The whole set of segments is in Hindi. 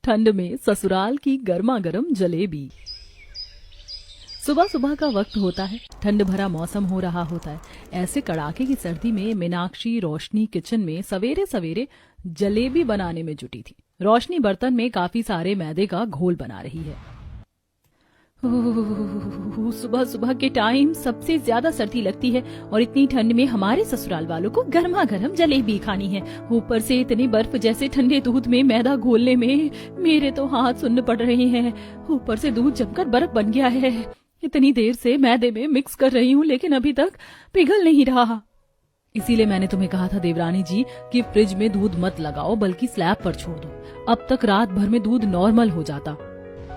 ठंड में ससुराल की गर्मा गर्म जलेबी। सुबह सुबह का वक्त होता है, ठंड भरा मौसम हो रहा होता है। ऐसे कड़ाके की सर्दी में मीनाक्षी रोशनी किचन में सवेरे सवेरे जलेबी बनाने में जुटी थी। रोशनी बर्तन में काफी सारे मैदे का घोल बना रही है। सुबह सुबह के टाइम सबसे ज्यादा सर्दी लगती है और इतनी ठंड में हमारे ससुराल वालों को गर्मा गर्म जलेबी खानी है। ऊपर से इतनी बर्फ जैसे ठंडे दूध में मैदा घोलने में मेरे तो हाथ सुन्न पड़ रहे हैं। ऊपर से दूध जमकर बर्फ बन गया है। इतनी देर से मैदे में मिक्स कर रही हूँ लेकिन अभी तक पिघल नहीं रहा। इसीलिए मैंने तुम्हें कहा था देवरानी जी कि फ्रिज में दूध मत लगाओ बल्कि स्लैब पर छोड़ दो। अब तक रात भर में दूध नॉर्मल हो जाता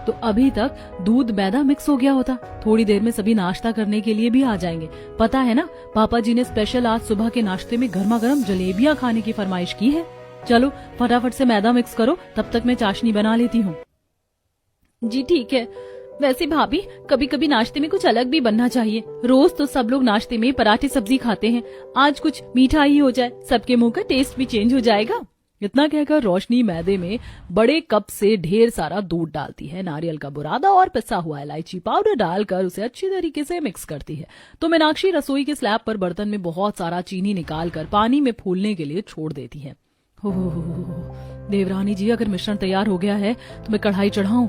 तो अभी तक दूध मैदा मिक्स हो गया होता। थोड़ी देर में सभी नाश्ता करने के लिए भी आ जाएंगे। पता है ना, पापा जी ने स्पेशल आज सुबह के नाश्ते में गर्मा गर्म जलेबियां खाने की फरमाइश की है। चलो फटाफट से मैदा मिक्स करो, तब तक मैं चाशनी बना लेती हूँ। जी ठीक है। वैसे भाभी, कभी कभी नाश्ते में कुछ अलग भी बनना चाहिए। रोज तो सब लोग नाश्ते में पराठे सब्जी खाते हैं, आज कुछ मीठा ही हो जाए, सबके मुंह का टेस्ट भी चेंज हो जाएगा। इतना कहकर रोशनी मैदे में बड़े कप से ढेर सारा दूध डालती है, नारियल का बुरादा और पिसा हुआ इलायची पाउडर डालकर उसे अच्छी तरीके से मिक्स करती है। तो मीनाक्षी रसोई के स्लैब पर बर्तन में बहुत सारा चीनी निकालकर पानी में फूलने के लिए छोड़ देती है। देवरानी जी, अगर मिश्रण तैयार हो गया है तो मैं कढ़ाई चढ़ाऊं?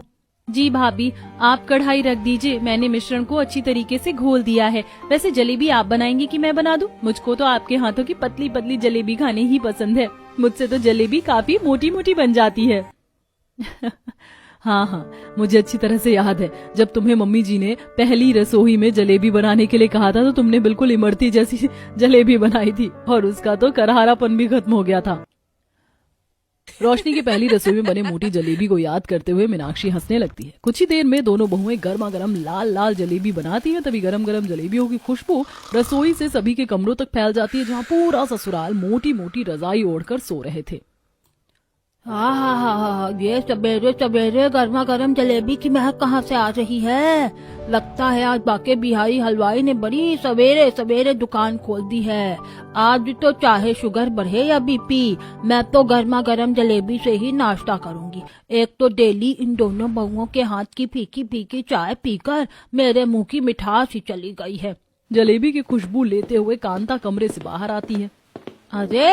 जी भाभी, आप कढ़ाई रख दीजिए, मैंने मिश्रण को अच्छी तरीके से घोल दिया है। वैसे जलेबी आप बनाएंगी कि मैं बना दूं? मुझको तो आपके हाथों की पतली पतली जलेबी खाने ही पसंद है। मुझसे तो जलेबी काफी मोटी मोटी बन जाती है। हाँ, मुझे अच्छी तरह से याद है, जब तुम्हें मम्मी जी ने पहली रसोई में जलेबी बनाने के लिए कहा था तो तुमने बिल्कुल इमरती जैसी जलेबी बनाई थी और उसका तो करहारापन भी खत्म हो गया था। रोशनी की पहली रसोई में बने मोटी जलेबी को याद करते हुए मीनाक्षी हंसने लगती है। कुछ ही देर में दोनों बहुएं गर्मा गर्म लाल लाल जलेबी बनाती हैं। तभी गरम गरम जलेबियों की खुशबू रसोई से सभी के कमरों तक फैल जाती है, जहां पूरा ससुराल मोटी मोटी रजाई ओढ़कर सो रहे थे। ये सवेरे सवेरे गर्मा गर्म जलेबी की महक कहाँ से आ रही है? लगता है आज बाके बिहारी हलवाई ने बड़ी सवेरे सवेरे दुकान खोल दी है। आज तो चाहे शुगर बढ़े या बीपी, मैं तो गर्मा गर्म जलेबी से ही नाश्ता करूंगी। एक तो डेली इन दोनों बहुओं के हाथ की फीकी फीकी चाय पीकर मेरे मुंह की मिठास ही चली गई है। जलेबी की खुशबू लेते हुए कांता कमरे से बाहर आती है। अरे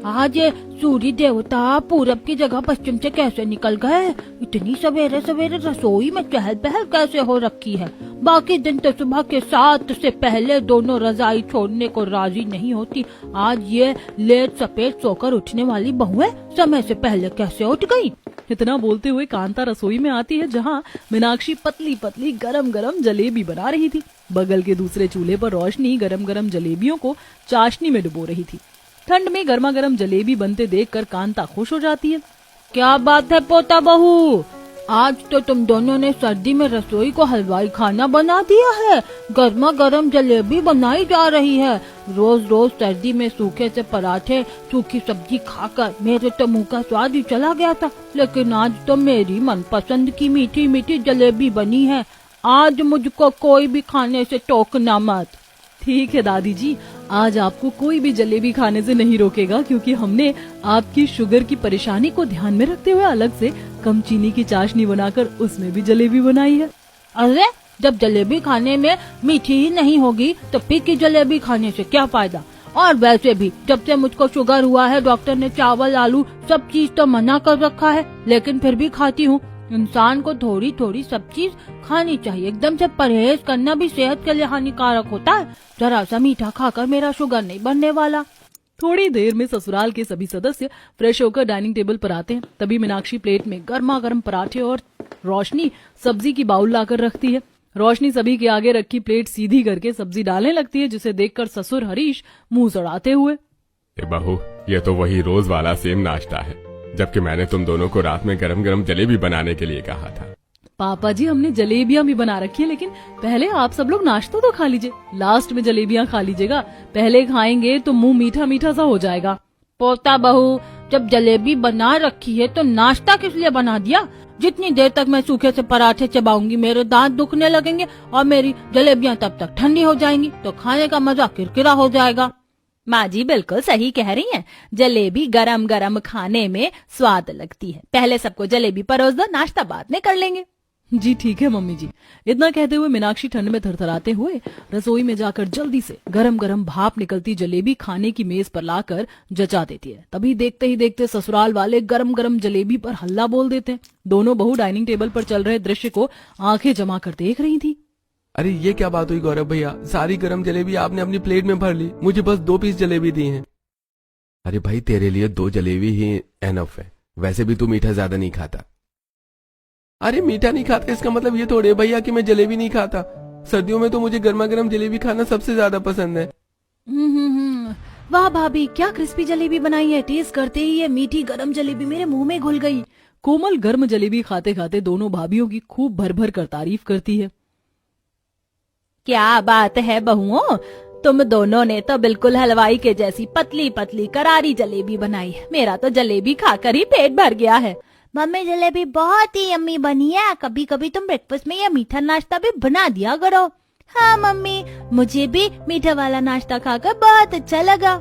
आज ये सूर्य देवता पूरब की जगह पश्चिम से कैसे निकल गए? इतनी सवेरे सवेरे रसोई में चहल पहल कैसे हो रखी है? बाकी दिन तो सुबह के 7 से पहले दोनों रजाई छोड़ने को राजी नहीं होती। आज ये लेट सफेद सोकर उठने वाली बहुएं समय से पहले कैसे उठ गई? इतना बोलते हुए कांता रसोई में आती है, जहाँ मीनाक्षी पतली पतली गरम गरम जलेबी बना रही थी। बगल के दूसरे चूल्हे पर रोशनी गरम गरम जलेबियों को चाशनी में डुबो रही थी। ठंड में गर्मा गर्म जलेबी बनते देखकर कांता खुश हो जाती है। क्या बात है पोता बहू, आज तो तुम दोनों ने सर्दी में रसोई को हलवाई खाना बना दिया है। गर्मा गर्म जलेबी बनाई जा रही है। रोज रोज सर्दी में सूखे से पराठे सूखी सब्जी खाकर मेरे तो मुंह का स्वाद ही चला गया था, लेकिन आज तो मेरी मनपसंद की मीठी मीठी जलेबी बनी है। आज मुझको कोई भी खाने से टोकना मत। ठीक है दादी जी, आज आपको कोई भी जलेबी खाने से नहीं रोकेगा, क्योंकि हमने आपकी शुगर की परेशानी को ध्यान में रखते हुए अलग से कम चीनी की चाशनी बनाकर उसमें भी जलेबी बनाई है। अरे, जब जलेबी खाने में मीठी ही नहीं होगी तो फीकी जलेबी खाने से क्या फायदा? और वैसे भी जब से मुझको शुगर हुआ है डॉक्टर ने चावल आलू सब चीज तो मना कर रखा है, लेकिन फिर भी खाती हूँ। इंसान को थोड़ी थोड़ी सब चीज खानी चाहिए, एकदम से परहेज करना भी सेहत के लिए हानिकारक होता है। जरा सा मीठा खाकर मेरा शुगर नहीं बढ़ने वाला। थोड़ी देर में ससुराल के सभी सदस्य फ्रेश होकर डाइनिंग टेबल पर आते हैं। तभी मीनाक्षी प्लेट में गर्मा गर्म पराठे और रोशनी सब्जी की बाउल लाकर रखती है। रोशनी सभी के आगे रखी प्लेट सीधी करके सब्जी डालने लगती है, जिसे देखकर ससुर हरीश मुंह सड़ाते हुए, बहू, ये तो वही रोज वाला सेम नाश्ता है, जबकि मैंने तुम दोनों को रात में गरम गरम जलेबी बनाने के लिए कहा था। पापा जी, हमने जलेबियां भी बना रखी है, लेकिन पहले आप सब लोग नाश्ता तो खा लीजिए, लास्ट में जलेबियां खा लीजिएगा। पहले खाएंगे तो मुंह मीठा मीठा सा हो जाएगा। पोता बहू, जब जलेबी बना रखी है तो नाश्ता किस लिए बना दिया? जितनी देर तक मैं सूखे से पराठे चबाऊंगी मेरे दांत दुखने लगेंगे और मेरी जलेबियां तब तक ठंडी हो जाएंगी तो खाने का मजा किरकिरा हो जाएगा। माँ जी बिल्कुल सही कह रही हैं। जलेबी गरम गरम खाने में स्वाद लगती है। पहले सबको जलेबी परोस दो, नाश्ता बाद में कर लेंगे। जी ठीक है मम्मी जी। इतना कहते हुए मीनाक्षी ठंड में थरथराते हुए रसोई में जाकर जल्दी से गरम गरम भाप निकलती जलेबी खाने की मेज पर लाकर जचा देती है। तभी देखते ही देखते ससुराल वाले गरम गरम जलेबी पर हल्ला बोल देते हैं। दोनों बहू डाइनिंग टेबल पर चल रहे दृश्य को आंखें जमा कर देख रही थी। अरे ये क्या बात हुई गौरव भैया, सारी गरम जलेबी आपने अपनी प्लेट में भर ली, मुझे बस 2 पीस जलेबी दी हैं। अरे भाई तेरे लिए 2 जलेबी ही एनफ है, वैसे भी तू मीठा ज्यादा नहीं खाता। अरे मीठा नहीं खाता इसका मतलब ये थोड़े भैया कि मैं जलेबी नहीं खाता। सर्दियों में तो मुझे गर्मा गर्म जलेबी खाना सबसे ज्यादा पसंद है। वाह भाभी, क्या क्रिस्पी जलेबी बनाई है। टेस्ट करते ही ये मीठी गरम जलेबी मेरे मुंह में घुल गई। कोमल गर्म जलेबी खाते खाते दोनों भाभियों की खूब भर भर कर तारीफ करती है। क्या बात है बहुओं, तुम दोनों ने तो बिल्कुल हलवाई के जैसी पतली पतली करारी जलेबी बनाई है। मेरा तो जलेबी खाकर ही पेट भर गया है। मम्मी जलेबी बहुत ही यम्मी बनी है। कभी कभी तुम ब्रेकफास्ट में ये मीठा नाश्ता भी बना दिया करो। हाँ मम्मी, मुझे भी मीठा वाला नाश्ता खाकर बहुत अच्छा लगा।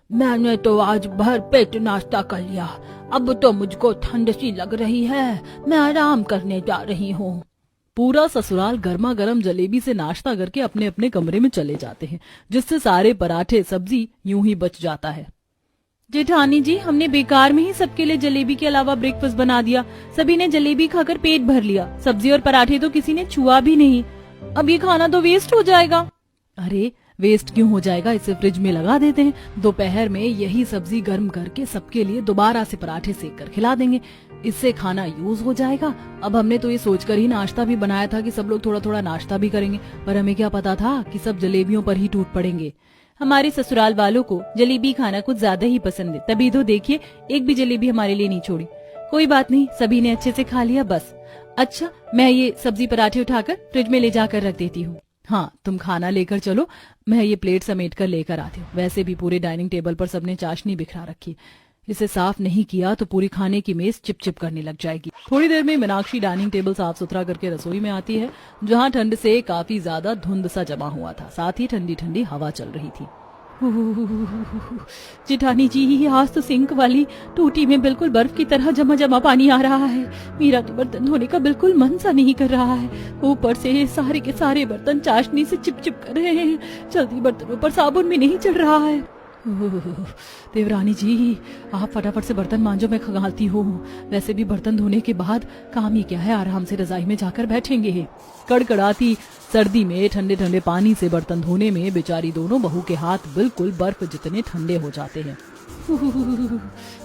मैंने तो आज भर पेट नाश्ता कर लिया। अब तो मुझको ठंड सी लग रही है, मैं आराम करने जा रही हूँ। पूरा ससुराल गर्मा गर्म जलेबी से नाश्ता करके अपने अपने कमरे में चले जाते हैं, जिससे सारे पराठे सब्जी यूं ही बच जाता है। जेठानी जी, हमने बेकार में ही सबके लिए जलेबी के अलावा ब्रेकफास्ट बना दिया। सभी ने जलेबी खाकर पेट भर लिया। सब्जी और पराठे तो किसी ने छुआ भी नहीं। अब ये खाना तो वेस्ट हो जाएगा। अरे वेस्ट क्यों हो जाएगा, इसे फ्रिज में लगा देते हैं। दोपहर में यही सब्जी गर्म करके सबके लिए दोबारा से पराठे सेक कर खिला देंगे। इससे खाना यूज हो जाएगा। अब हमने तो ये सोचकर ही नाश्ता भी बनाया था कि सब लोग थोड़ा थोड़ा नाश्ता भी करेंगे, पर हमें क्या पता था कि सब जलेबियों पर ही टूट पड़ेंगे। हमारे ससुराल वालों को जलेबी खाना कुछ ज्यादा ही पसंद है, तभी तो देखिए एक भी जलेबी हमारे लिए नहीं छोड़ी। कोई बात नहीं, सभी ने अच्छे से खा लिया बस। अच्छा, मैं ये सब्जी पराठे उठाकर फ्रिज में ले जाकर रख देती हूँ। हाँ, तुम खाना लेकर चलो, मैं ये प्लेट समेट कर लेकर आती हूँ। वैसे भी पूरे डाइनिंग टेबल पर सबने चाशनी बिखरा रखी, इसे साफ नहीं किया तो पूरी खाने की मेज चिपचिप करने लग जाएगी। थोड़ी देर में मीनाक्षी डाइनिंग टेबल साफ सुथरा करके रसोई में आती है, जहाँ ठंड से काफी ज्यादा धुंध सा जमा हुआ था, साथ ही ठंडी ठंडी हवा चल रही थी। जेठानी जी, आज तो सिंक वाली टूटी में बिल्कुल बर्फ की तरह जमा जमा पानी आ रहा है। मेरा तो बर्तन धोने का बिल्कुल मन सा नहीं कर रहा है। ऊपर से सारे के सारे बर्तन चाशनी से चिपचिप कर रहे हैं। जल्दी बर्तनों पर साबुन भी नहीं चढ़ रहा है। देवरानी जी, आप फटाफट से बर्तन मांजो, मैं खंगालती हूँ। वैसे भी बर्तन धोने के बाद काम ही क्या है, आराम से रजाई में जाकर बैठेंगे। कड़कड़ाती सर्दी में ठंडे ठंडे पानी से बर्तन धोने में बेचारी दोनों बहू के हाथ बिल्कुल बर्फ जितने ठंडे हो जाते हैं।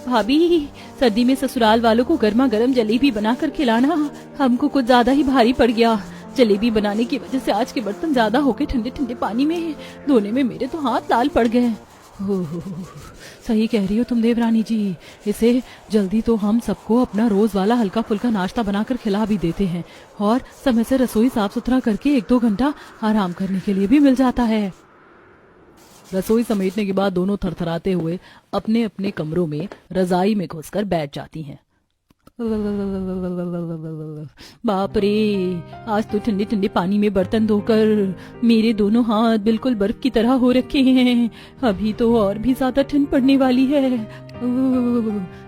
भाभी, सर्दी में ससुराल वालों को गर्मा गर्म जलेबी बनाकर खिलाना हमको कुछ ज्यादा ही भारी पड़ गया। जलेबी बनाने की वजह से आज के बर्तन ज्यादा होके ठंडे ठंडे पानी में धोने में मेरे तो हाथ लाल पड़ गए। सही कह रही हो तुम देवरानी जी, इसे जल्दी तो हम सबको अपना रोज वाला हल्का फुल्का नाश्ता बनाकर खिला भी देते हैं और समय से रसोई साफ सुथरा करके 1-2 घंटा आराम करने के लिए भी मिल जाता है। रसोई समेटने के बाद दोनों थरथराते हुए अपने अपने कमरों में रजाई में घुसकर बैठ जाती हैं। बाप रे, आज तो ठंडे ठंडे पानी में बर्तन धोकर मेरे दोनों हाथ बिल्कुल बर्फ की तरह हो रखे हैं। अभी तो और भी ज्यादा ठंड पड़ने वाली है।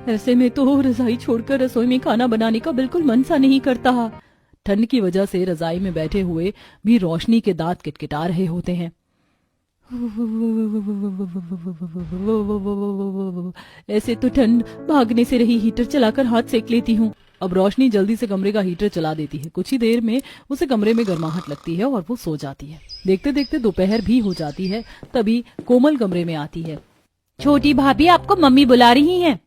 ऐसे में तो रजाई छोड़कर रसोई में खाना बनाने का बिल्कुल मन सा नहीं करता। ठंड की वजह से रजाई में बैठे हुए भी रोशनी के दांत किटकिटा रहे होते हैं। ऐसे तो ठंड भागने से रही, हीटर चलाकर हाथ सेक लेती हूँ। अब रोशनी जल्दी से कमरे का हीटर चला देती है। कुछ ही देर में उसे कमरे में गर्माहट लगती है और वो सो जाती है। देखते देखते दोपहर भी हो जाती है, तभी कोमल कमरे में आती है। छोटी भाभी, आपको मम्मी बुला रही हैं।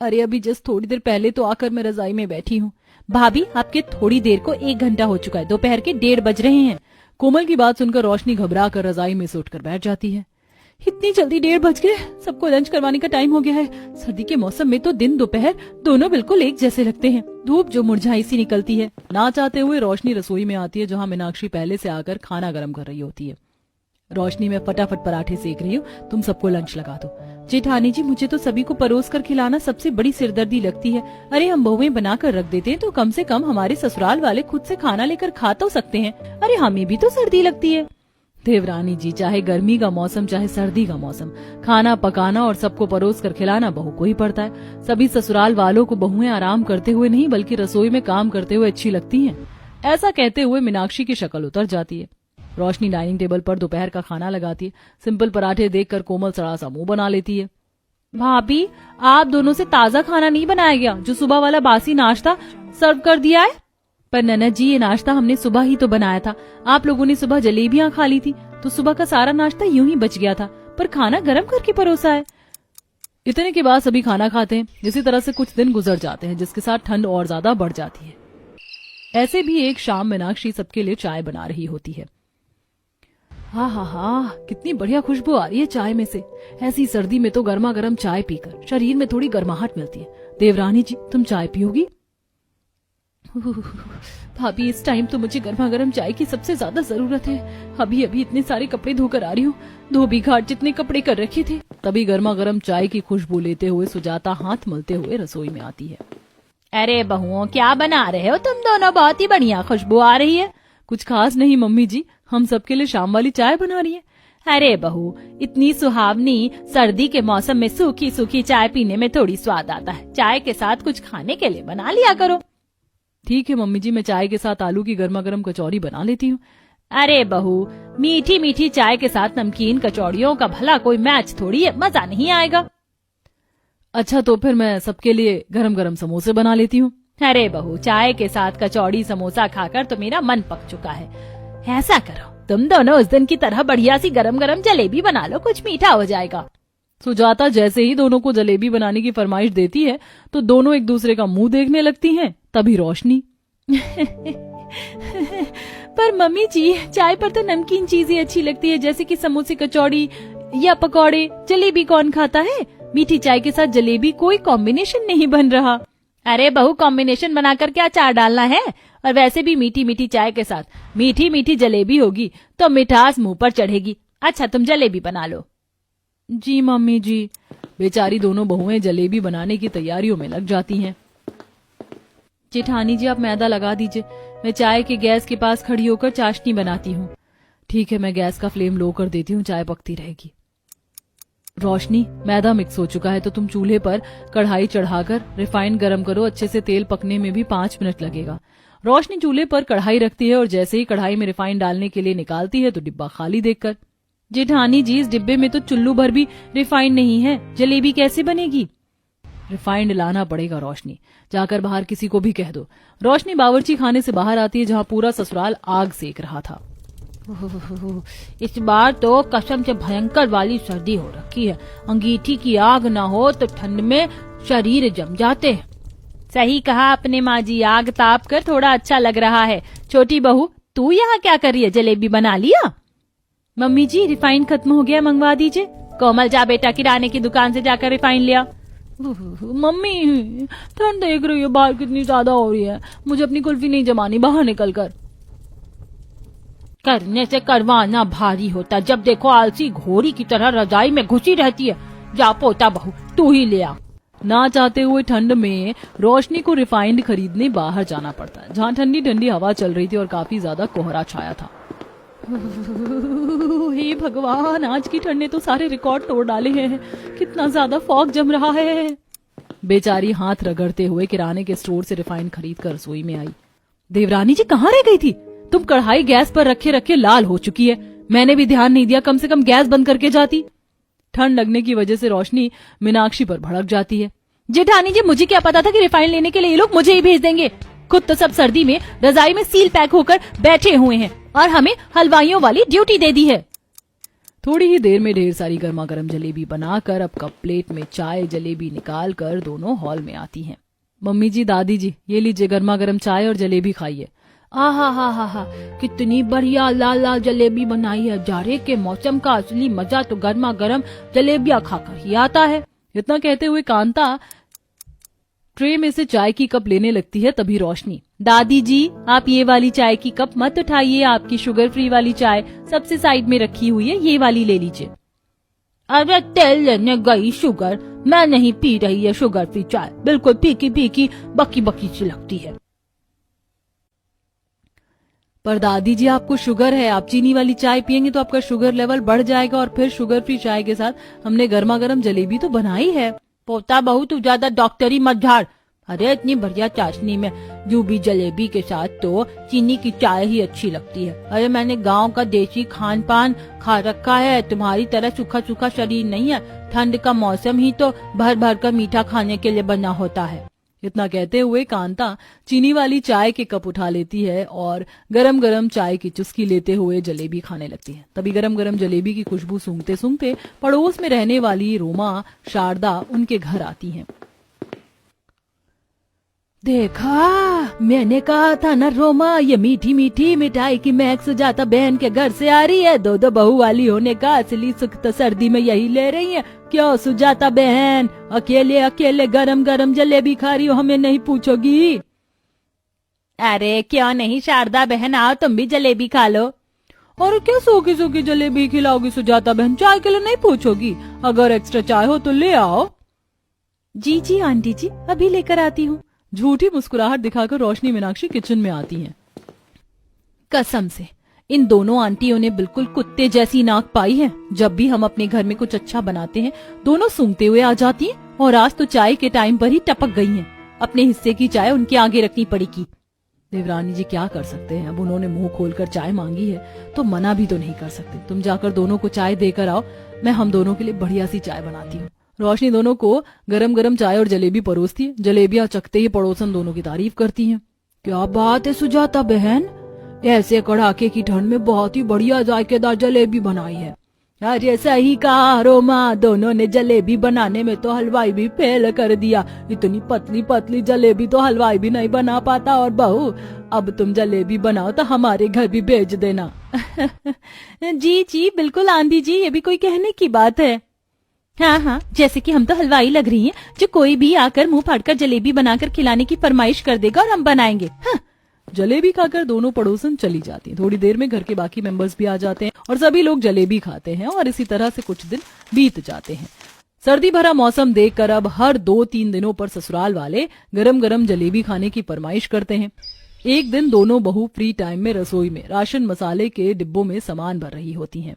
अरे अभी जस्ट थोड़ी देर पहले तो आकर मैं रजाई में बैठी हूँ। भाभी, आपके थोड़ी देर को 1 घंटा हो चुका है, दोपहर के 1:30 बज रहे हैं। कोमल की बात सुनकर रोशनी घबरा कर रजाई में से उठकर बैठ जाती है। इतनी जल्दी 1:30 बज गए, सबको लंच करवाने का टाइम हो गया है। सर्दी के मौसम में तो दिन दोपहर दोनों बिल्कुल एक जैसे लगते हैं। धूप जो मुरझाई सी निकलती है। ना चाहते हुए रोशनी रसोई में आती है, जहाँ मीनाक्षी पहले से आकर खाना गर्म कर रही होती है। रोशनी, मैं फटाफट पराठे सेक रही हूँ, तुम सबको लंच लगा दो। जेठानी जी, मुझे तो सभी को परोस कर खिलाना सबसे बड़ी सिरदर्दी लगती है। अरे हम बहुएं बनाकर रख देते हैं तो कम से कम हमारे ससुराल वाले खुद से खाना लेकर खा तो सकते हैं। अरे हमें भी तो सर्दी लगती है। देवरानी जी, चाहे गर्मी का मौसम चाहे सर्दी का मौसम, खाना पकाना और सबको परोस कर खिलाना बहू को ही पड़ता है। सभी ससुराल वालों को बहुएं आराम करते हुए नहीं बल्कि रसोई में काम करते हुए अच्छी लगती हैं। ऐसा कहते हुए मीनाक्षी की शक्ल उतर जाती है। रोशनी डाइनिंग टेबल पर दोपहर का खाना लगाती है। सिंपल पराठे देखकर कोमल सड़ा सा मुंह बना लेती है। भाभी, आप दोनों से ताजा खाना नहीं बनाया गया? जो सुबह वाला बासी नाश्ता सर्व कर दिया है? पर ननद जी, ये नाश्ता हमने सुबह ही तो बनाया था। आप लोगों ने सुबह जलेबियां खा ली थी तो सुबह का सारा नाश्ता यूं ही बच गया था, पर खाना गर्म करके परोसा है। इतने के बाद सभी खाना खाते हैं। इसी तरह से कुछ दिन गुजर जाते हैं, जिसके साथ ठंड और ज्यादा बढ़ जाती है। ऐसे भी एक शाम मीनाक्षी सबके लिए चाय बना रही होती है। हा हा हा, कितनी बढ़िया खुशबू आ रही है चाय में से। ऐसी सर्दी में तो गर्मा गर्म चाय पीकर शरीर में थोड़ी गर्माहट मिलती है। देवरानी जी, तुम चाय पियोगी? भाभी, इस टाइम तो मुझे गर्मा गर्म चाय की सबसे ज्यादा जरूरत है। अभी अभी इतने सारे कपड़े धोकर आ रही हूँ। धोबी घाट जितने कपड़े कर रखे थे। तभी गर्मा गर्म चाय की खुशबू लेते हुए सुजाता हाथ मलते हुए रसोई में आती है। अरे बहुओं, क्या बना रहे हो तुम दोनों? बहुत ही बढ़िया खुशबू आ रही है। कुछ खास नहीं मम्मी जी, हम सबके लिए शाम वाली चाय बना रही है। अरे बहू, इतनी सुहावनी सर्दी के मौसम में सूखी सूखी चाय पीने में थोड़ी स्वाद आता है। चाय के साथ कुछ खाने के लिए बना लिया करो। ठीक है मम्मी जी, मैं चाय के साथ आलू की गर्मा गर्म कचौरी बना लेती हूँ। अरे बहू, मीठी मीठी चाय के साथ नमकीन कचौड़ियों का भला कोई मैच थोड़ी है, मजा नहीं आएगा। अच्छा, तो फिर मैं सबके लिए गरम गरम समोसे बना लेती हूँ। अरे बहू, चाय के साथ कचौड़ी समोसा खाकर तो मेरा मन पक चुका है। ऐसा करो, तुम दोनों उस दिन की तरह बढ़िया सी गरम गरम जलेबी बना लो, कुछ मीठा हो जाएगा। सुजाता जैसे ही दोनों को जलेबी बनाने की फरमाइश देती है तो दोनों एक दूसरे का मुंह देखने लगती हैं। तभी रोशनी पर मम्मी जी, चाय पर तो नमकीन चीजें अच्छी लगती है, जैसे कि समोसे, कचौड़ी या पकौड़े। जलेबी कौन खाता है? मीठी चाय के साथ जलेबी कोई कॉम्बिनेशन नहीं बन रहा। अरे बहू, कॉम्बिनेशन बनाकर क्या अचार डालना है? और वैसे भी मीठी मीठी चाय के साथ मीठी मीठी जलेबी होगी तो मिठास मुंह पर चढ़ेगी। अच्छा, तुम जलेबी बना लो। जी मम्मी जी। बेचारी दोनों बहुएं जलेबी बनाने की तैयारियों में लग जाती हैं। जेठानी जी, आप मैदा लगा दीजिए, मैं चाय के गैस के पास खड़ी होकर चाशनी बनाती हूँ। ठीक है, मैं गैस का फ्लेम लो कर देती हूँ, चाय पकती रहेगी। रोशनी, मैदा मिक्स हो चुका है तो तुम चूल्हे पर कढ़ाई चढ़ाकर रिफाइंड गरम करो। अच्छे से तेल पकने में भी 5 मिनट लगेगा। रोशनी चूल्हे पर कढ़ाई रखती है और जैसे ही कढ़ाई में रिफाइंड डालने के लिए निकालती है तो डिब्बा खाली देखकर, जेठानी जी, इस डिब्बे में तो चुल्लू भर भी रिफाइंड नहीं है, जलेबी कैसे बनेगी? रिफाइंड लाना पड़ेगा रोशनी, जाकर बाहर किसी को भी कह दो। रोशनी बावर्ची खाने से बाहर आती है जहाँ पूरा ससुराल आग सेक रहा था। इस बार तो कसम से भयंकर वाली सर्दी हो रखी है। अंगीठी की आग न हो तो ठंड में शरीर जम जाते हैं। सही कहा आपने माँ जी, आग ताप कर थोड़ा अच्छा लग रहा है। छोटी बहू, तू यहाँ क्या कर रही है? जलेबी बना लिया? मम्मी जी, रिफाइंड खत्म हो गया, मंगवा दीजिए। कोमल, जा बेटा, किराने की दुकान से जाकर रिफाइंड लिया। मम्मी, ठंड देख रही है बाहर कितनी ज्यादा हो रही है, मुझे अपनी कुल्फी नहीं जमानी बाहर निकल कर। करने से करवाना भारी होता, जब देखो आलसी घोड़ी की तरह रजाई में घुसी रहती है। जा पोता बहू, तू ही ले आ। ना चाहते हुए ठंड में रोशनी को रिफाइंड खरीदने बाहर जाना पड़ता है, जहाँ ठंडी ठंडी हवा चल रही थी और काफी ज्यादा कोहरा छाया था। हे भगवान, आज की ठंड ने तो सारे रिकॉर्ड तोड़ डाले हैं। कितना ज्यादा फॉग जम रहा है। बेचारी हाथ रगड़ते हुए किराने के स्टोर से रिफाइंड खरीद कर रसोई में आई। देवरानी जी, कहाँ रह गई थी तुम? कढ़ाई गैस पर रखे रखे लाल हो चुकी है। मैंने भी ध्यान नहीं दिया, कम से कम गैस बंद करके जाती। ठंड लगने की वजह से रोशनी मीनाक्षी पर भड़क जाती है। जेठानी जी, मुझे क्या पता था कि रिफाइंड लेने के लिए ये लोग मुझे ही भेज देंगे। खुद तो सब सर्दी में रजाई में सील पैक होकर बैठे हुए हैं और हमें हलवाइयों वाली ड्यूटी दे दी है। थोड़ी ही देर में ढेर सारी गर्मा गर्म जलेबी बनाकर अब कप प्लेट में चाय जलेबी निकाल कर दोनों हॉल में आती हैं। मम्मी जी, दादी जी, ये लीजिए गर्मा गर्म चाय और जलेबी खाइए। हा, कितनी बढ़िया लाल लाल जलेबी बनाई है। जाड़े के मौसम का असली मजा तो गर्मा गर्म जलेबियां खाकर ही आता है। इतना कहते हुए कांता ट्रे में से चाय की कप लेने लगती है। तभी रोशनी, दादी जी, आप ये वाली चाय की कप मत उठाइए, आपकी शुगर फ्री वाली चाय सबसे साइड में रखी हुई है, ये वाली ले लीजिए। अरे तेल लेने गई शुगर, मैं नहीं पी रही है शुगर फ्री चाय, बिल्कुल फीकी फीकी बकी बकी सी लगती है। पर दादी जी आपको शुगर है, आप चीनी वाली चाय पियेंगे तो आपका शुगर लेवल बढ़ जाएगा और फिर शुगर फ्री चाय के साथ हमने गर्मा गर्म जलेबी तो बनाई है। पोता बहू तू ज्यादा डॉक्टरी मत झाड़। अरे इतनी बढ़िया चाशनी में जूबी जलेबी के साथ तो चीनी की चाय ही अच्छी लगती है। अरे मैंने गांव का देसी खान पान खा रखा है, तुम्हारी तरह सूखा सूखा शरीर नहीं है। ठंड का मौसम ही तो भर भर कर मीठा खाने के लिए बना होता है। इतना कहते हुए कांता चीनी वाली चाय के कप उठा लेती है और गरम गरम चाय की चुस्की लेते हुए जलेबी खाने लगती है। तभी गरम गरम जलेबी की खुशबू सूंघते सूंघते पड़ोस में रहने वाली रोमा शारदा उनके घर आती हैं। देखा, मैंने कहा था ना रोमा, ये मीठी मीठी मिठाई की महक सुजाता बहन के घर से आ रही है। दो दो बहू वाली होने का असली सुख तो सर्दी में यही ले रही है। क्यों सुजाता बहन, अकेले अकेले गरम गरम जलेबी खा रही हो, हमें नहीं पूछोगी? अरे क्यों नहीं शारदा बहन, आओ तुम भी जलेबी खा लो। और क्या सूखी सूखी जलेबी खिलाओगी सुजाता बहन? चाय के लिए नहीं पूछोगी? अगर एक्स्ट्रा चाय हो तो ले आओ। जी जी आंटी जी, अभी लेकर आती हूँ। झूठी मुस्कुराहट दिखाकर रोशनी मीनाक्षी किचन में आती हैं। कसम से इन दोनों आंटियों ने बिल्कुल कुत्ते जैसी नाक पाई है। जब भी हम अपने घर में कुछ अच्छा बनाते हैं दोनों सूंघते हुए आ जाती हैं और आज तो चाय के टाइम पर ही टपक गई हैं। अपने हिस्से की चाय उनके आगे रखनी पड़ेगी। देवरानी जी क्या कर सकते हैं, अब उन्होंने मुंह खोलकर चाय मांगी है तो मना भी तो नहीं कर सकते। तुम जाकर दोनों को चाय देकर आओ, मैं हम दोनों के लिए बढ़िया सी चाय बनाती हूँ। रोशनी दोनों को गरम गरम चाय और जलेबी परोसती है। जलेबियां चखते ही पड़ोसन दोनों की तारीफ करती हैं। क्या बात है सुजाता बहन, ऐसे कड़ाके की ठंड में बहुत ही बढ़िया जायकेदार जलेबी बनाई है। अरे सही कहा रोमा, दोनों ने जलेबी बनाने में तो हलवाई भी फेल कर दिया। इतनी पतली पतली जलेबी तो हलवाई भी नहीं बना पाता। और बहू, अब तुम जलेबी बनाओ तो हमारे घर भी भेज देना। जी जी बिल्कुल आंटी जी, ये भी कोई कहने की बात है। हाँ हाँ, जैसे कि हम तो हलवाई लग रही हैं जो कोई भी आकर मुंह फाड़कर जलेबी बनाकर खिलाने की फरमाइश कर देगा और हम बनाएंगे। हाँ। जलेबी खाकर दोनों पड़ोसन चली जाती हैं। थोड़ी देर में घर के बाकी मेंबर्स भी आ जाते हैं और सभी लोग जलेबी खाते हैं और इसी तरह से कुछ दिन बीत जाते हैं। सर्दी भरा मौसम देखकर अब हर 2-3 दिनों पर ससुराल वाले गरम गरम जलेबी खाने की फरमाइश करते हैं। एक दिन दोनों बहू फ्री टाइम में रसोई में राशन मसाले के डिब्बों में सामान भर रही होती हैं।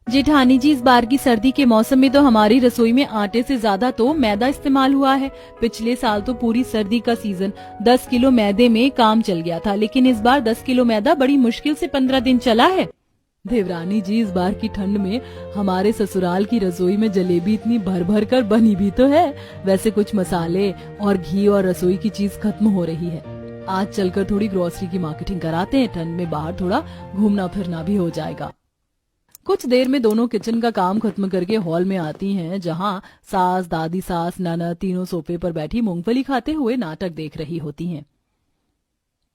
जेठानी जी, इस बार की सर्दी के मौसम में तो हमारी रसोई में आटे से ज्यादा तो मैदा इस्तेमाल हुआ है। पिछले साल तो पूरी सर्दी का सीजन 10 किलो मैदे में काम चल गया था, लेकिन इस बार 10 किलो मैदा बड़ी मुश्किल से 15 दिन चला है। देवरानी जी, इस बार की ठंड में हमारे ससुराल की रसोई में जलेबी इतनी भर भर कर बनी भी तो है। वैसे कुछ मसाले और घी और रसोई की चीज खत्म हो रही है। आज चलकर थोड़ी ग्रोसरी की मार्केटिंग कराते हैं, ठंड में बाहर थोड़ा घूमना फिरना भी हो जाएगा। कुछ देर में दोनों किचन का काम खत्म करके हॉल में आती हैं, जहां सास, दादी, सास, ननद तीनों सोफे पर बैठी मूंगफली खाते हुए नाटक देख रही होती हैं।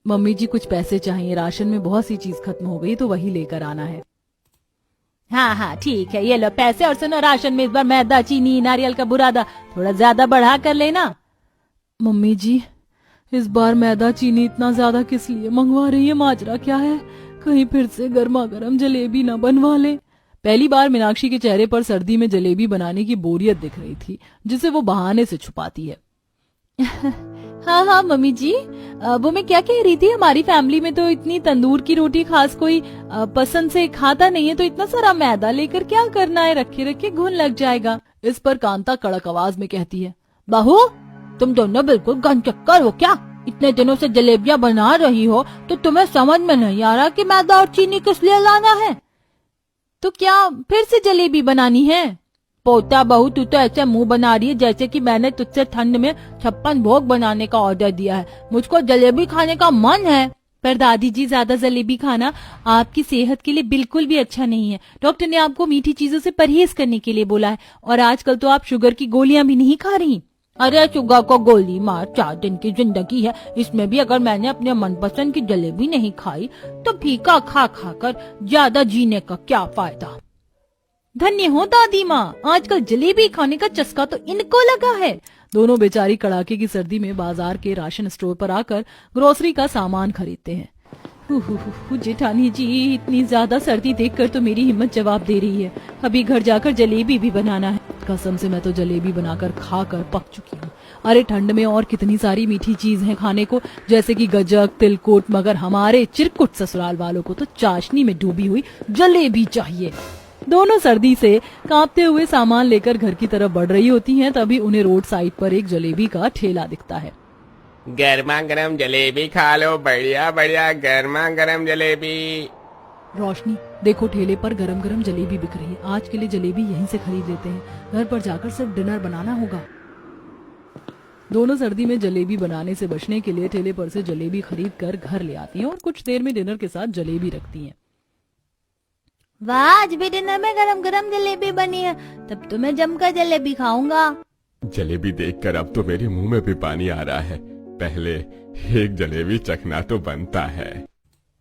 मम्मी जी, कुछ पैसे चाहिए, राशन में बहुत सी चीज खत्म हो गई तो वही लेकर आना है। हाँ हाँ ठीक है, ये लो पैसे, और सुनो राशन में इस बार मैदा, चीनी, नारियल का बुरादा थोड़ा ज्यादा बढ़ा कर लेना। मम्मी जी, इस बार मैदा चीनी इतना ज्यादा किस लिए मंगवा रही है? माजरा क्या है? कहीं फिर से गर्मा गर्म जलेबी न बनवा ले। पहली बार मीनाक्षी के चेहरे पर सर्दी में जलेबी बनाने की बोरियत दिख रही थी, जिसे वो बहाने से छुपाती है। हाँ हाँ मम्मी जी, वो मैं क्या कह रही थी, हमारी फैमिली में तो इतनी तंदूर की रोटी खास कोई पसंद से खाता नहीं है, तो इतना सारा मैदा लेकर क्या करना है, रखे रखे घुन लग जाएगा। इस पर कांता कड़क आवाज में कहती है, बहू तुम दोनों बिल्कुल गनचक्कर हो क्या? इतने दिनों से जलेबियां बना रही हो तो तुम्हें समझ में नहीं आ रहा कि मैदा और चीनी किस लिए लाना है? तो क्या फिर से जलेबी बनानी है? पोता बहू, तू तो ऐसे मुंह बना रही है जैसे कि मैंने तुझसे ठंड में 56 भोग बनाने का ऑर्डर दिया है। मुझको जलेबी खाने का मन है। पर दादी जी, ज्यादा जलेबी खाना आपकी सेहत के लिए बिल्कुल भी अच्छा नहीं है। डॉक्टर ने आपको मीठी चीजों से परहेज करने के लिए बोला है, और आजकल तो आप शुगर की गोलियां भी नहीं खा रही। अरे शुगर को गोली मार, 4 दिन की जिंदगी है, इसमें भी अगर मैंने अपने मनपसंद की जलेबी नहीं खाई तो फीका खा खाकर ज्यादा जीने का क्या फायदा। धन्य हो दादी माँ, आजकल जलेबी खाने का चस्का तो इनको लगा है। दोनों बेचारी कड़ाके की सर्दी में बाजार के राशन स्टोर पर आकर ग्रोसरी का सामान खरीदते हैं। जेठानी जी, इतनी ज्यादा सर्दी देखकर तो मेरी हिम्मत जवाब दे रही है। अभी घर जाकर जलेबी भी बनाना है। कसम से मैं तो जलेबी बनाकर खाकर पक चुकी हूँ। अरे ठंड में और कितनी सारी मीठी चीज है खाने को, जैसे कि गजक, तिलकुट, मगर हमारे चिरकुट ससुराल वालों को तो चाशनी में डूबी हुई जलेबी चाहिए। दोनों सर्दी से कांपते हुए सामान लेकर घर की तरफ बढ़ रही होती हैं, तभी उन्हें रोड साइड पर एक जलेबी का ठेला दिखता है। गर्मा गर्म जलेबी खा लो, बढ़िया बढ़िया गर्मा गर्म जलेबी। रोशनी देखो, ठेले पर गरम गरम जलेबी बिक रही है। आज के लिए जलेबी यहीं से खरीद लेते हैं, घर पर जाकर सिर्फ डिनर बनाना होगा। दोनों सर्दी में जलेबी बनाने से बचने के लिए ठेले पर से जलेबी खरीद कर घर ले आती हैं और कुछ देर में डिनर के साथ जलेबी रखती हैं। वाह, आज भी डिनर में गरम गरम जलेबी बनी है, तब तो मैं जमकर जलेबी खाऊंगा। जलेबी देखकर अब तो मेरे मुंह में भी पानी आ रहा है। पहले एक जलेबी चखना तो बनता है।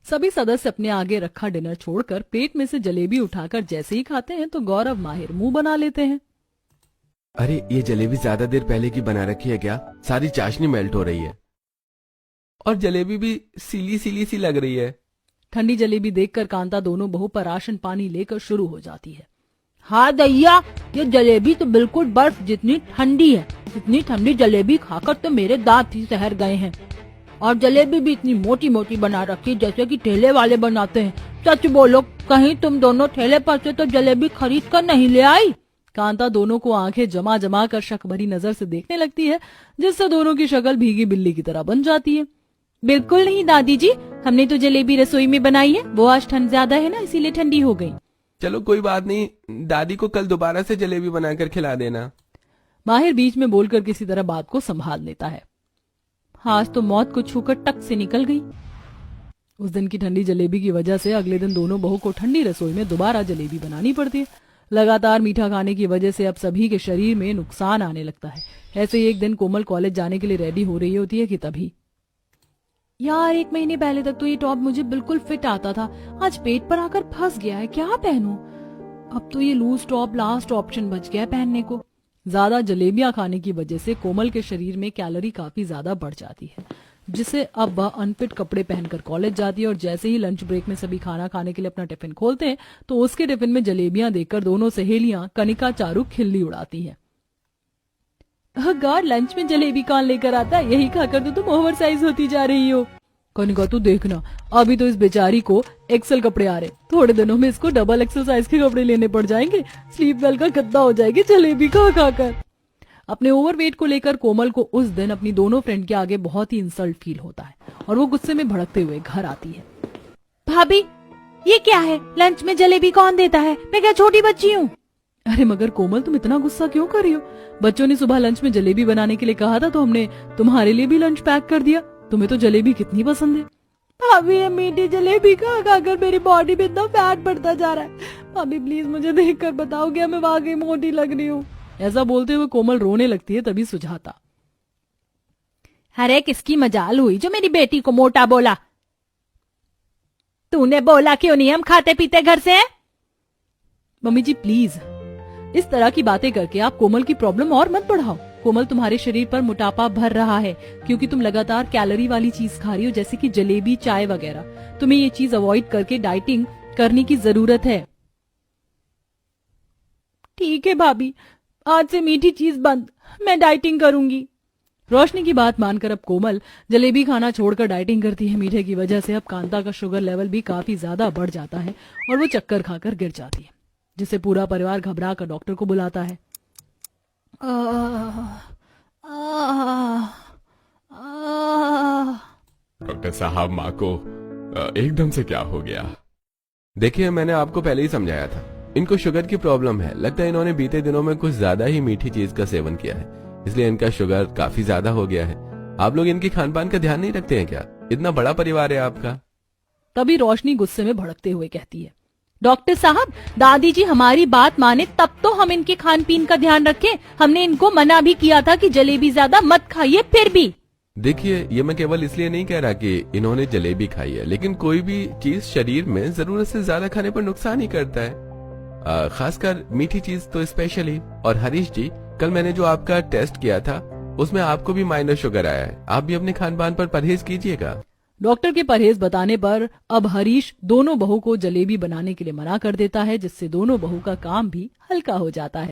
सभी सदस्य अपने आगे रखा डिनर छोड़कर पेट में से जलेबी उठाकर जैसे ही खाते हैं तो गौरव माहिर मुंह बना लेते हैं। अरे ये जलेबी ज्यादा देर पहले की बना रखी है क्या? सारी चाशनी मेल्ट हो रही है और जलेबी भी सीली सीली सी लग रही है। ठंडी जलेबी देखकर कांता दोनों बहू पर राशन पानी लेकर शुरू हो जाती है। हाँ दैया, ये जलेबी तो बिल्कुल बर्फ जितनी ठंडी है। इतनी ठंडी जलेबी खाकर तो मेरे दांत ही सहर गए हैं। और जलेबी भी इतनी मोटी मोटी बना रखी जैसे कि ठेले वाले बनाते हैं। सच बोलो, कहीं तुम दोनों ठेले पर से तो जलेबी खरीद कर नहीं ले आई? कांता दोनों को आंखें जमा जमा कर शक भरी नजर से देखने लगती है, जिससे दोनों की शक्ल भीगी बिल्ली की तरह बन जाती है। बिल्कुल नहीं दादी जी, हमने तो जलेबी रसोई में बनाई है। वो आज ठंड ज्यादा है ना, इसीलिए ठंडी हो गई। चलो कोई बात नहीं, दादी को कल दोबारा से जलेबी बनाकर खिला देना। माहिर बीच में बोलकर किसी तरह बात को संभाल लेता है। आज तो मौत को छूकर टक से निकल गई। उस दिन की ठंडी जलेबी की वजह से अगले दिन दोनों बहू को ठंडी रसोई में दोबारा जलेबी बनानी पड़ती है। लगातार मीठा खाने की वजह से अब सभी के शरीर में नुकसान आने लगता है। ऐसे ही एक दिन कोमल कॉलेज जाने के लिए रेडी हो रही होती है कि तभी, यार 1 महीने पहले तक तो ये टॉप मुझे बिल्कुल फिट आता था, आज पेट पर आकर फंस गया है, क्या पहनूं? अब तो ये लूज टॉप लास्ट ऑप्शन बच गया है पहनने को। ज्यादा जलेबियां खाने की वजह से कोमल के शरीर में कैलोरी काफी ज्यादा बढ़ जाती है, जिससे अब वह अनफिट कपड़े पहनकर कॉलेज जाती है। और जैसे ही लंच ब्रेक में सभी खाना खाने के लिए अपना टिफिन खोलते हैं तो उसके टिफिन में जलेबियां देखकर दोनों सहेलियां कनिका चारू खिल्ली उड़ाती हैं। गॉड, लंच में जलेबी कौन लेकर आता है? यही खाकर तो तुम ओवर साइज होती जा रही हो। कनिका तू देखना, अभी तो इस बेचारी को एक्सेल कपड़े आ रहे, थोड़े दिनों में इसको डबल एक्सेल साइज के कपड़े लेने पड़ जाएंगे। स्लीप वेल का गद्दा हो जाएगी जलेबी खा खाकर। अपने ओवरवेट को लेकर कोमल को उस दिन अपनी दोनों फ्रेंड के आगे बहुत ही इंसल्ट फील होता है और वो गुस्से में भड़कते हुए घर आती है। भाभी, ये क्या है? लंच में जलेबी कौन देता है? मैं क्या छोटी बच्ची हूँ? अरे मगर कोमल, तुम इतना गुस्सा क्यों कर रही हो? बच्चों ने सुबह लंच में जलेबी बनाने के लिए कहा था तो हमने तुम्हारे लिए भी लंच पैक कर दिया। तुम्हें तो जलेबी कितनी पसंद है। भाभी, ये मीठी जलेबी खा खाकर मेरी बॉडी में इतना फैट बढ़ता जा रहा है। भाभी प्लीज मुझे देखकर बताओ क्या मैं वाकई मोटी लग रही हूँ? ऐसा बोलते हुए कोमल रोने लगती है। तभी सुझाता, अरे किसकी मजाल हुई जो मेरी बेटी को मोटा बोला? तूने बोला क्यों नहीं हम खाते पीते घर से हैं? मम्मी जी प्लीज, इस तरह की बातें करके आप कोमल की प्रॉब्लम और मत बढ़ाओ। कोमल, तुम्हारे शरीर पर मोटापा भर रहा है क्योंकि तुम लगातार कैलोरी वाली चीज खा रही हो, जैसे कि जलेबी, चाय वगैरह। तुम्हें ये चीज अवॉइड करके डाइटिंग करने की जरूरत है। ठीक है भाभी, आज से मीठी चीज बंद, मैं डाइटिंग करूंगी। रोशनी की बात मानकर अब कोमल जलेबी खाना छोड़कर डाइटिंग करती है। मीठे की वजह से अब कांता का शुगर लेवल भी काफी ज्यादा बढ़ जाता है और वो चक्कर खाकर गिर जाती है, जिससे पूरा परिवार घबरा कर डॉक्टर को बुलाता है। डॉक्टर साहब, माँ को एकदम से क्या हो गया? देखिए, मैंने आपको पहले ही समझाया था, इनको शुगर की प्रॉब्लम है। लगता है इन्होंने बीते दिनों में कुछ ज्यादा ही मीठी चीज का सेवन किया है, इसलिए इनका शुगर काफी ज्यादा हो गया है। आप लोग इनकी खान पान का ध्यान नहीं रखते हैं क्या? इतना बड़ा परिवार है आपका। तभी रोशनी गुस्से में भड़कते हुए कहती है, डॉक्टर साहब, दादी जी हमारी बात माने तब तो हम इनके खान पीन का ध्यान रखें। हमने इनको मना भी किया था कि जलेबी ज्यादा मत खाइए, फिर भी। देखिए, ये मैं केवल इसलिए नहीं कह रहा कि इन्होंने जलेबी खाई है, लेकिन कोई भी चीज शरीर में जरूरत से ज्यादा खाने पर नुकसान ही करता है, खासकर मीठी चीज तो स्पेशली। और हरीश जी, कल मैंने जो आपका टेस्ट किया था उसमें आपको भी माइनर शुगर आया है। आप भी अपने खान पान पर परहेज कीजिएगा। डॉक्टर के परहेज बताने पर अब हरीश दोनों बहू को जलेबी बनाने के लिए मना कर देता है, जिससे दोनों बहू का काम भी हल्का हो जाता है।